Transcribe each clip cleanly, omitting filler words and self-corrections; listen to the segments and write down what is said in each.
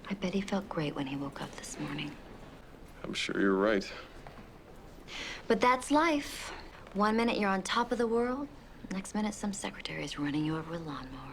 I bet he felt great when he woke up this morning. I'm sure you're right. But that's life. 1 minute you're on top of the world, next minute some secretary's running you over with a lawnmower.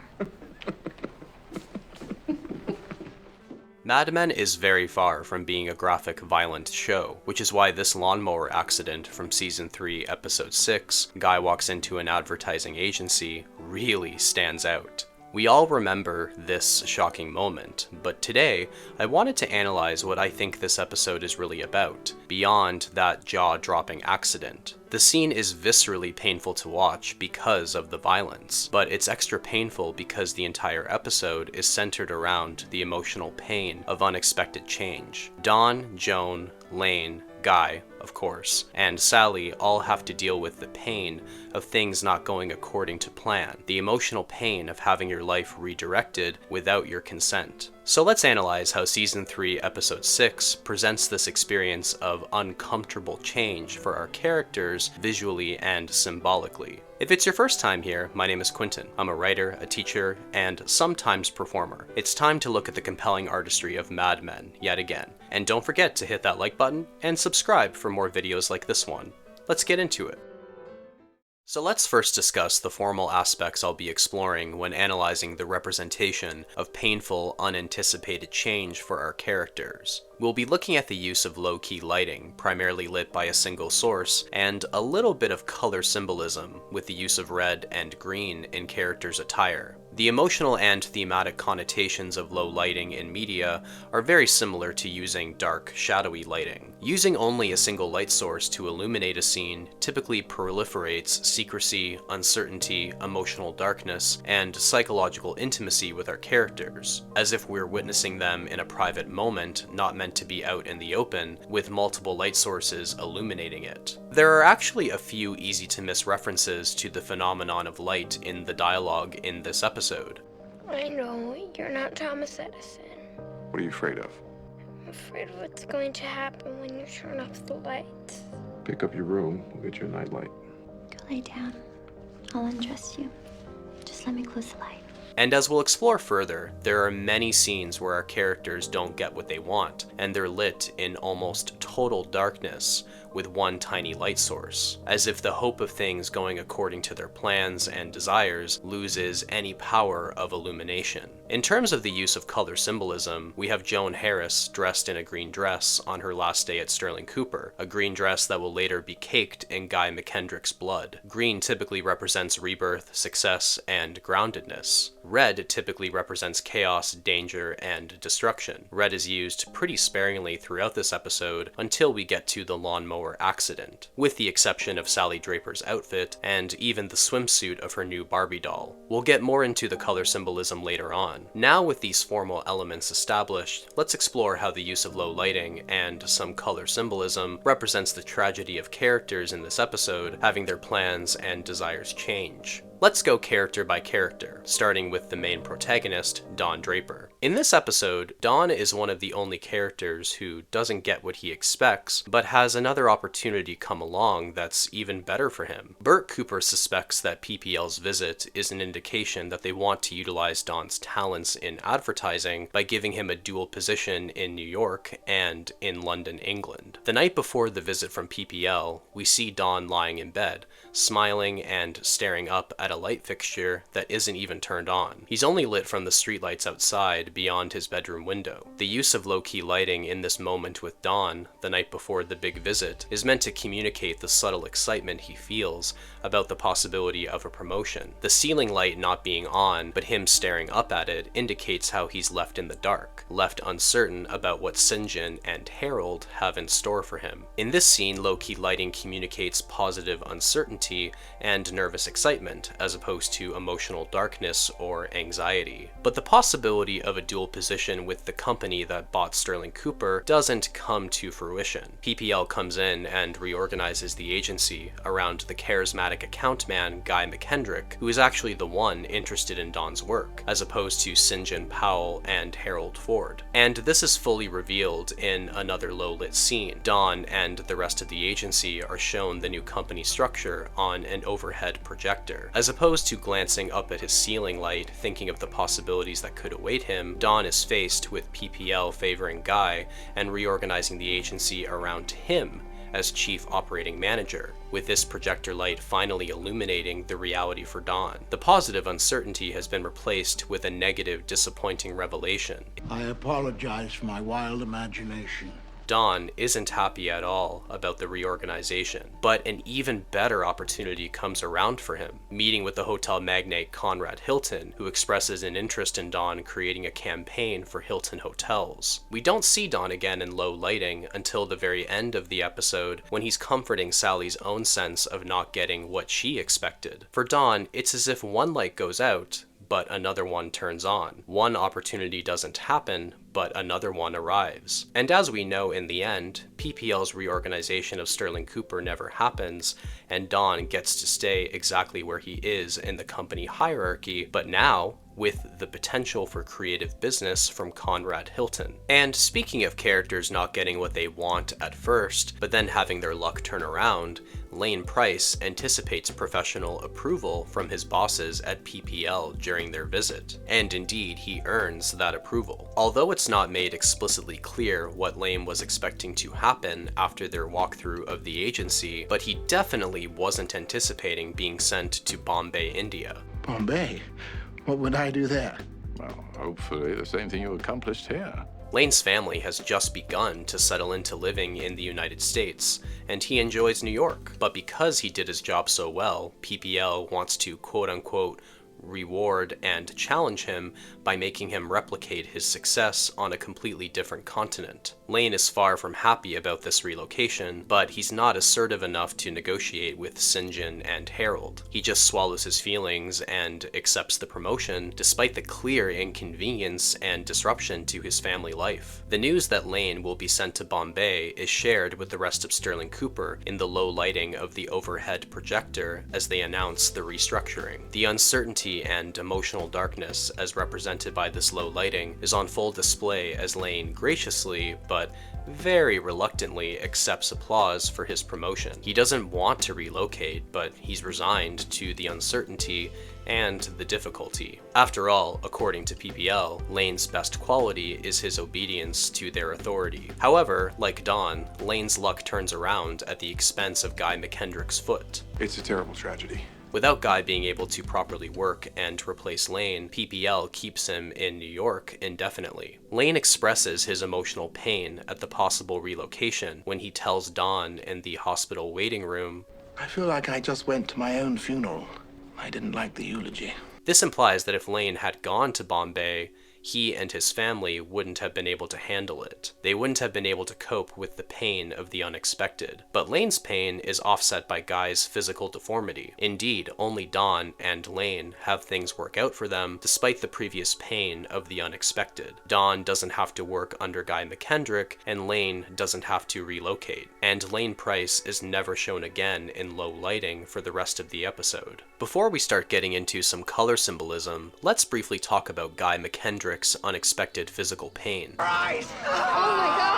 Mad Men is very far from being a graphic, violent show, which is why this lawnmower accident from Season 3, Episode 6, Guy walks into an advertising agency, really stands out. We all remember this shocking moment, but today, I wanted to analyze what I think this episode is really about, beyond that jaw-dropping accident. The scene is viscerally painful to watch because of the violence, but it's extra painful because the entire episode is centered around the emotional pain of unexpected change. Dawn, Joan, Lane, Guy, of course, and Sally all have to deal with the pain of things not going according to plan, the emotional pain of having your life redirected without your consent. So let's analyze how Season 3, Episode 6 presents this experience of uncomfortable change for our characters visually and symbolically. If it's your first time here, my name is Quentin. I'm a writer, a teacher, and sometimes performer. It's time to look at the compelling artistry of Mad Men yet again. And don't forget to hit that like button and subscribe for more videos like this one. Let's get into it. So let's first discuss the formal aspects I'll be exploring when analyzing the representation of painful, unanticipated change for our characters. We'll be looking at the use of low-key lighting, primarily lit by a single source, and a little bit of color symbolism with the use of red and green in characters' attire. The emotional and thematic connotations of low lighting in media are very similar to using dark, shadowy lighting. Using only a single light source to illuminate a scene typically proliferates secrecy, uncertainty, emotional darkness, and psychological intimacy with our characters, as if we're witnessing them in a private moment not meant to be out in the open, with multiple light sources illuminating it. There are actually a few easy-to-miss references to the phenomenon of light in the dialogue in this episode. I know, you're not Thomas Edison. What are you afraid of? I'm afraid of what's going to happen when you turn off the lights. Pick up your room, we'll get you a nightlight. Go lay down. I'll undress you. Just let me close the light. And as we'll explore further, there are many scenes where our characters don't get what they want, and they're lit in almost total darkness with one tiny light source, as if the hope of things going according to their plans and desires loses any power of illumination. In terms of the use of color symbolism, we have Joan Harris dressed in a green dress on her last day at Sterling Cooper, a green dress that will later be caked in Guy McKendrick's blood. Green typically represents rebirth, success, and groundedness. Red typically represents chaos, danger, and destruction. Red is used pretty sparingly throughout this episode until we get to the lawnmower accident, with the exception of Sally Draper's outfit and even the swimsuit of her new Barbie doll. We'll get more into the color symbolism later on. Now with these formal elements established, let's explore how the use of low lighting and some color symbolism represents the tragedy of characters in this episode having their plans and desires change. Let's go character by character, starting with the main protagonist, Don Draper. In this episode, Don is one of the only characters who doesn't get what he expects, but has another opportunity come along that's even better for him. Burt Cooper suspects that PPL's visit is an indication that they want to utilize Don's talents in advertising by giving him a dual position in New York and in London, England. The night before the visit from PPL, we see Don lying in bed, smiling and staring up at a light fixture that isn't even turned on. He's only lit from the streetlights outside beyond his bedroom window. The use of low-key lighting in this moment with Don, the night before the big visit, is meant to communicate the subtle excitement he feels about the possibility of a promotion. The ceiling light not being on, but him staring up at it, indicates how he's left in the dark, left uncertain about what St. John and Harold have in store for him. In this scene, low-key lighting communicates positive uncertainty and nervous excitement, as opposed to emotional darkness or anxiety. But the possibility of a dual position with the company that bought Sterling Cooper doesn't come to fruition. PPL comes in and reorganizes the agency around the charismatic account man Guy McKendrick, who is actually the one interested in Don's work, as opposed to St. John Powell and Harold Ford. And this is fully revealed in another low-lit scene. Don and the rest of the agency are shown the new company structure on an overhead projector. As opposed to glancing up at his ceiling light, thinking of the possibilities that could await him, time, Dawn is faced with PPL favoring Guy and reorganizing the agency around him as chief operating manager, with this projector light finally illuminating the reality for Dawn. The positive uncertainty has been replaced with a negative, disappointing revelation. I apologize for my wild imagination. Dawn isn't happy at all about the reorganization, but an even better opportunity comes around for him, meeting with the hotel magnate Conrad Hilton, who expresses an interest in Dawn creating a campaign for Hilton hotels. We don't see Dawn again in low lighting until the very end of the episode, when he's comforting Sally's own sense of not getting what she expected. For Dawn, it's as if one light goes out, but another one turns on. One opportunity doesn't happen, but another one arrives. And as we know in the end, PPL's reorganization of Sterling Cooper never happens, and Dawn gets to stay exactly where he is in the company hierarchy, but now with the potential for creative business from Conrad Hilton. And speaking of characters not getting what they want at first, but then having their luck turn around, Lane Price anticipates professional approval from his bosses at PPL during their visit. And indeed, he earns that approval. Although it's not made explicitly clear what Lane was expecting to happen after their walkthrough of the agency, but he definitely wasn't anticipating being sent to Bombay, India. Bombay? What would I do there? Well, hopefully the same thing you accomplished here. Lane's family has just begun to settle into living in the United States, and he enjoys New York. But because he did his job so well, PPL wants to quote-unquote reward and challenge him by making him replicate his success on a completely different continent. Lane is far from happy about this relocation, but he's not assertive enough to negotiate with St. John and Harold. He just swallows his feelings and accepts the promotion, despite the clear inconvenience and disruption to his family life. The news that Lane will be sent to Bombay is shared with the rest of Sterling Cooper in the low lighting of the overhead projector as they announce the restructuring. The uncertainty and emotional darkness as represented by this low lighting is on full display as Lane graciously, but very reluctantly accepts applause for his promotion. He doesn't want to relocate, but he's resigned to the uncertainty and the difficulty. After all, according to PPL, Lane's best quality is his obedience to their authority. However, like Dawn, Lane's luck turns around at the expense of Guy McKendrick's foot. It's a terrible tragedy. Without Guy being able to properly work and replace Lane, PPL keeps him in New York indefinitely. Lane expresses his emotional pain at the possible relocation when he tells Dawn in the hospital waiting room, I feel like I just went to my own funeral. I didn't like the eulogy. This implies that if Lane had gone to Bombay, he and his family wouldn't have been able to handle it. They wouldn't have been able to cope with the pain of the unexpected. But Lane's pain is offset by Guy's physical deformity. Indeed, only Dawn and Lane have things work out for them, despite the previous pain of the unexpected. Dawn doesn't have to work under Guy McKendrick, and Lane doesn't have to relocate. And Lane Price is never shown again in low lighting for the rest of the episode. Before we start getting into some color symbolism, let's briefly talk about Guy McKendrick's unexpected physical pain.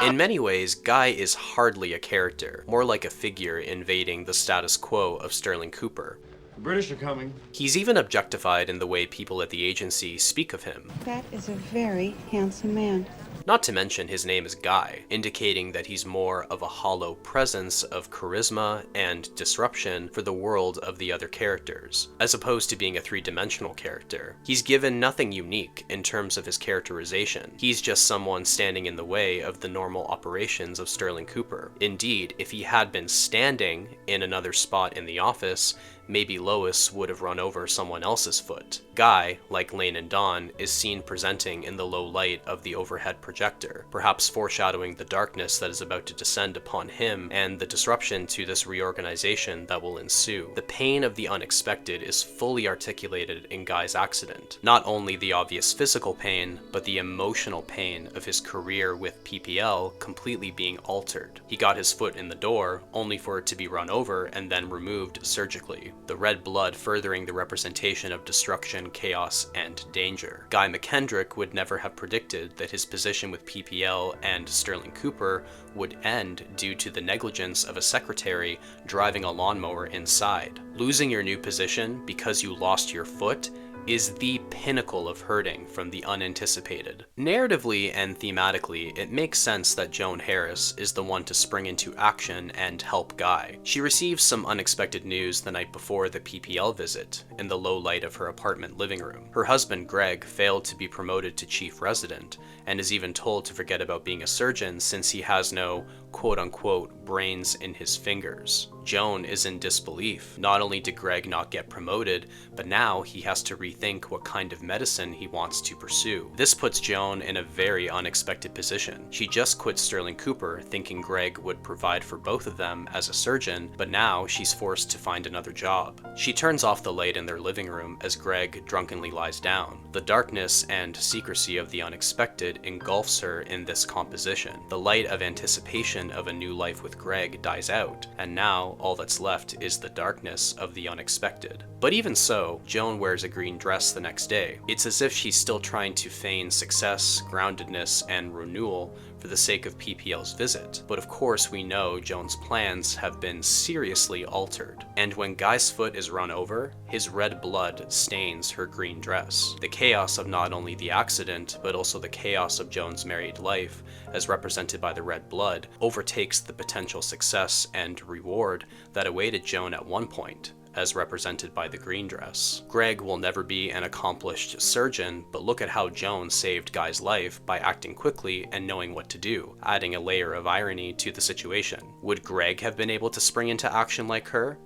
In many ways, Guy is hardly a character, more like a figure invading the status quo of Sterling Cooper. The British are coming. He's even objectified in the way people at the agency speak of him. That is a very handsome man. Not to mention his name is Guy, indicating that he's more of a hollow presence of charisma and disruption for the world of the other characters, as opposed to being a three-dimensional character. He's given nothing unique in terms of his characterization. He's just someone standing in the way of the normal operations of Sterling Cooper. Indeed, if he had been standing in another spot in the office, maybe Lois would have run over someone else's foot. Guy, like Lane and Dawn, is seen presenting in the low light of the overhead projector, perhaps foreshadowing the darkness that is about to descend upon him and the disruption to this reorganization that will ensue. The pain of the unexpected is fully articulated in Guy's accident. Not only the obvious physical pain, but the emotional pain of his career with PPL completely being altered. He got his foot in the door, only for it to be run over and then removed surgically. The red blood furthering the representation of destruction, chaos, and danger. Guy McKendrick would never have predicted that his position with PPL and Sterling Cooper would end due to the negligence of a secretary driving a lawnmower inside. Losing your new position because you lost your foot is the pinnacle of hurting from the unanticipated. Narratively and thematically, it makes sense that Joan Harris is the one to spring into action and help Guy. She receives some unexpected news the night before the PPL visit, in the low light of her apartment living room. Her husband Greg failed to be promoted to chief resident, and is even told to forget about being a surgeon since he has no quote-unquote brains in his fingers. Joan is in disbelief. Not only did Greg not get promoted, but now he has to rethink what kind of medicine he wants to pursue. This puts Joan in a very unexpected position. She just quit Sterling Cooper thinking Greg would provide for both of them as a surgeon, but now she's forced to find another job. She turns off the light in their living room as Greg drunkenly lies down. The darkness and secrecy of the unexpected engulfs her in this composition. The light of anticipation of a new life with Greg dies out, and now all that's left is the darkness of the unexpected. But even so, Joan wears a green dress the next day. It's as if she's still trying to feign success, groundedness, and renewal for the sake of PPL's visit. But of course we know Joan's plans have been seriously altered. And when Guy's foot is run over, his red blood stains her green dress. The chaos of not only the accident, but also the chaos of Joan's married life, as represented by the red blood, overtakes the potential success and reward that awaited Joan at one point, as represented by the green dress. Greg will never be an accomplished surgeon, but look at how Joan saved Guy's life by acting quickly and knowing what to do, adding a layer of irony to the situation. Would Greg have been able to spring into action like her?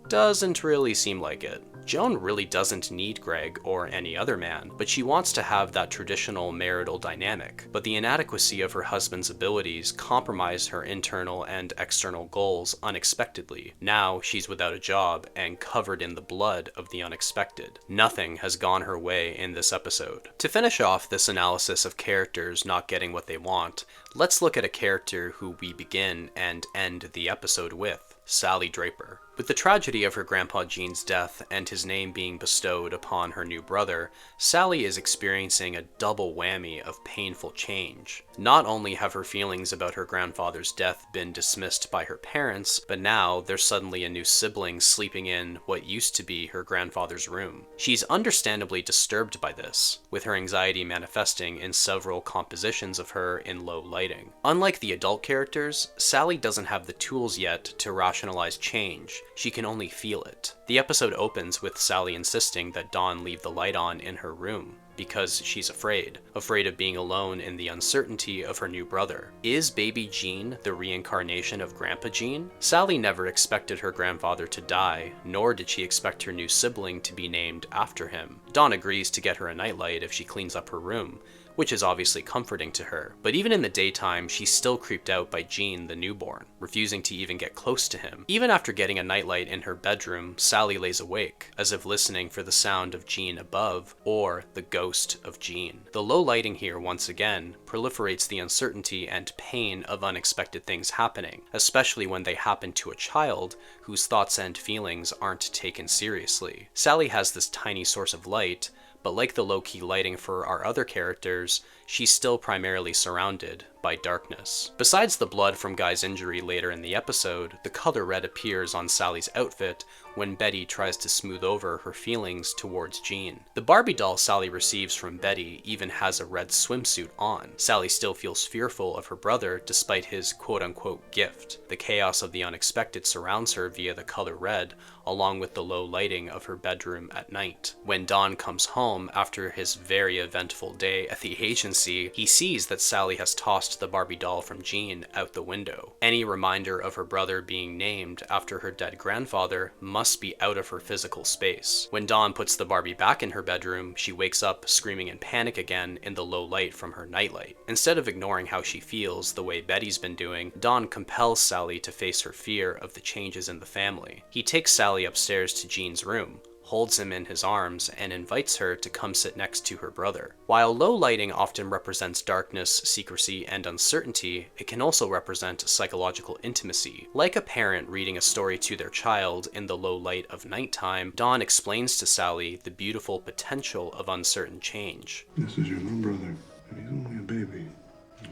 Doesn't really seem like it. Joan really doesn't need Greg or any other man, but she wants to have that traditional marital dynamic. But the inadequacy of her husband's abilities compromise her internal and external goals unexpectedly. Now she's without a job and covered in the blood of the unexpected. Nothing has gone her way in this episode. To finish off this analysis of characters not getting what they want, let's look at a character who we begin and end the episode with, Sally Draper. With the tragedy of her grandpa Gene's death and his name being bestowed upon her new brother, Sally is experiencing a double whammy of painful change. Not only have her feelings about her grandfather's death been dismissed by her parents, but now there's suddenly a new sibling sleeping in what used to be her grandfather's room. She's understandably disturbed by this, with her anxiety manifesting in several compositions of her in low lighting. Unlike the adult characters, Sally doesn't have the tools yet to rationalize change. She can only feel it. The episode opens with Sally insisting that Dawn leave the light on in her room, because she's afraid of being alone in the uncertainty of her new brother. Is baby Gene the reincarnation of Grandpa Gene? Sally never expected her grandfather to die, nor did she expect her new sibling to be named after him. Dawn agrees to get her a nightlight if she cleans up her room, which is obviously comforting to her. But even in the daytime, she's still creeped out by Gene the newborn, refusing to even get close to him. Even after getting a nightlight in her bedroom, Sally lays awake, as if listening for the sound of Gene above, or the ghost of Gene. The low lighting here, once again, proliferates the uncertainty and pain of unexpected things happening, especially when they happen to a child whose thoughts and feelings aren't taken seriously. Sally has this tiny source of light, but like the low-key lighting for our other characters, she's still primarily surrounded by darkness. Besides the blood from Guy's injury later in the episode, the color red appears on Sally's outfit when Betty tries to smooth over her feelings towards Gene. The Barbie doll Sally receives from Betty even has a red swimsuit on. Sally still feels fearful of her brother despite his quote-unquote gift. The chaos of the unexpected surrounds her via the color red, along with the low lighting of her bedroom at night. When Don comes home after his very eventful day at the agency, he sees that Sally has tossed the Barbie doll from Gene out the window. Any reminder of her brother being named after her dead grandfather must be out of her physical space. When Dawn puts the Barbie back in her bedroom, she wakes up screaming in panic again in the low light from her nightlight. Instead of ignoring how she feels the way Betty's been doing, Dawn compels Sally to face her fear of the changes in the family. He takes Sally upstairs to Gene's room, holds him in his arms, and invites her to come sit next to her brother. While low lighting often represents darkness, secrecy, and uncertainty, it can also represent psychological intimacy. Like a parent reading a story to their child in the low light of nighttime, Dawn explains to Sally the beautiful potential of uncertain change. This is your little brother, and he's only a baby.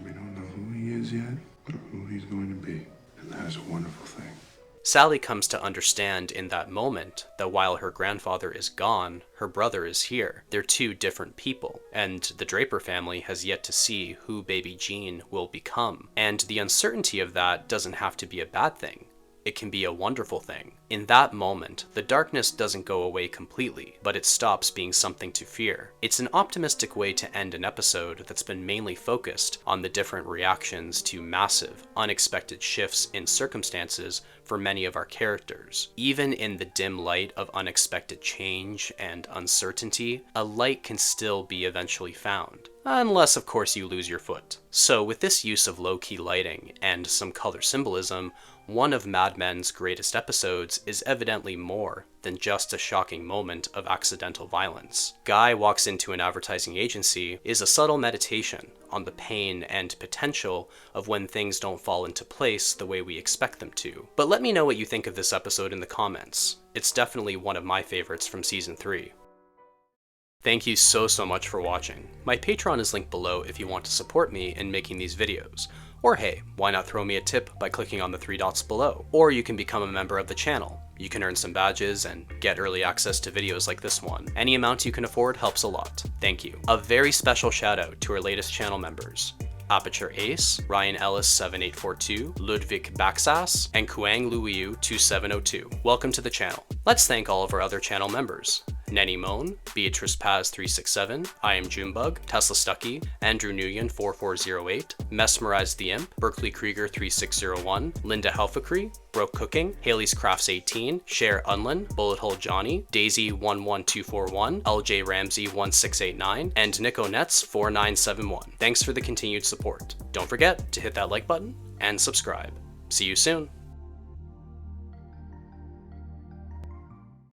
We don't know who he is yet, or who he's going to be. And that is a wonderful thing. Sally comes to understand in that moment that while her grandfather is gone, her brother is here. They're two different people, and the Draper family has yet to see who baby Jean will become. And the uncertainty of that doesn't have to be a bad thing. It can be a wonderful thing. In that moment, the darkness doesn't go away completely, but it stops being something to fear. It's an optimistic way to end an episode that's been mainly focused on the different reactions to massive, unexpected shifts in circumstances for many of our characters. Even in the dim light of unexpected change and uncertainty, a light can still be eventually found. Unless, of course, you lose your foot. So with this use of low-key lighting and some color symbolism, one of Mad Men's greatest episodes is evidently more than just a shocking moment of accidental violence. Guy walks into an advertising agency is a subtle meditation on the pain and potential of when things don't fall into place the way we expect them to. But let me know what you think of this episode in the comments. It's definitely one of my favorites from season 3. Thank you so much for watching. My Patreon is linked below if you want to support me in making these videos. Or hey, why not throw me a tip by clicking on the 3 dots below? Or you can become a member of the channel. You can earn some badges and get early access to videos like this one. Any amount you can afford helps a lot. Thank you. A very special shout out to our latest channel members: Aperture Ace, Ryan Ellis 7842, Ludwig Baxas, and Kuang Luiu 2702. Welcome to the channel. Let's thank all of our other channel members: Nenny Moan, Beatrice Paz 367, I Am Junebug, Tesla Stucky, Andrew Nguyen 4408, Mesmerize the Imp, Berkeley Krieger 3601, Linda Helfacree, Broke Cooking, Haley's Crafts 18, Cher Unlin, Bullet Hole Johnny, Daisy 11241, LJ Ramsey 1689, and Nico Nets 4971. Thanks for the continued support. Don't forget to hit that like button and subscribe. See you soon.